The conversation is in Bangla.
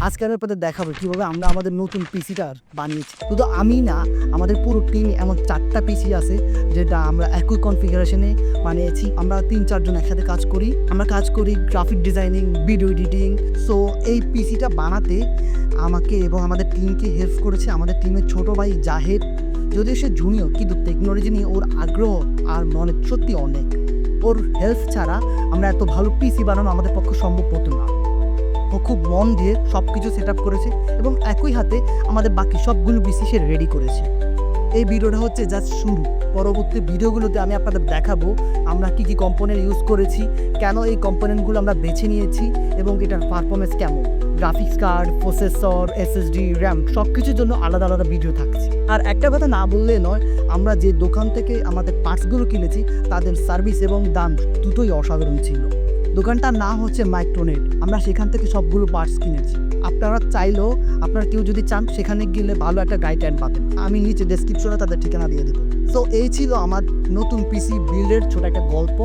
আজকে আমি আপনাদের দেখাবো কীভাবে আমরা আমাদের নতুন পিসিটা বানিয়েছি। শুধু আমি না, আমাদের পুরো টিম এমন 4টা পিসি আছে যেটা আমরা একই কনফিগারেশনে বানিয়েছি। আমরা 3-4 জন একসাথে কাজ করি। আমরা কাজ করি graphic designing, video editing. So এই পিসিটা বানাতে আমাকে এবং আমাদের টিমকে হেল্প করেছে আমাদের টিমের ছোট ভাই জাহেদ। যদিও সে জুনিয়র, কিন্তু টেকনোলজি নিয়ে ওর আগ্রহ আর মনে সত্যি অনেক। ওর হেল্প ছাড়া আমরা এত ভালো পিসি বানানো আমাদের পক্ষে সম্ভব হতো না। ও খুব মন দিয়ে সব কিছু সেট আপ করেছে এবং একই হাতে আমাদের বাকি সবগুলো পিসি সে রেডি করেছে। এই ভিডিওটা হচ্ছে জাস্ট শুরু। পরবর্তী ভিডিওগুলোতে আমি আপনাদের দেখাবো আমরা কী কী কম্পোনেন্ট ইউজ করেছি, কেন এই কম্পোনেন্টগুলো আমরা বেছে নিয়েছি এবং এটার পারফরমেন্স কেমন। Graphics card, processor, SSD, RAM সব কিছুর জন্য আলাদা আলাদা ভিডিও থাকছে। আর একটা কথা না বললে নয়, আমরা যে দোকান থেকে আমাদের পার্টসগুলো কিনেছি তাদের সার্ভিস এবং দাম দুটোই অসাধারণ ছিল। দোকানটার নাম হচ্ছে মাইক্রোনেট। আমরা সেখান থেকে সবগুলো পার্টস কিনেছি। আপনারা চাইলেও, আপনারা কেউ যদি চান সেখানে গেলে ভালো একটা গাইডলাইন পাবেন। আমি নিচে ডেসক্রিপশনে তাদের ঠিকানা দিয়ে দেবো। সো এই ছিল আমার নতুন পিসি বিল্ডের ছোট একটা গল্প।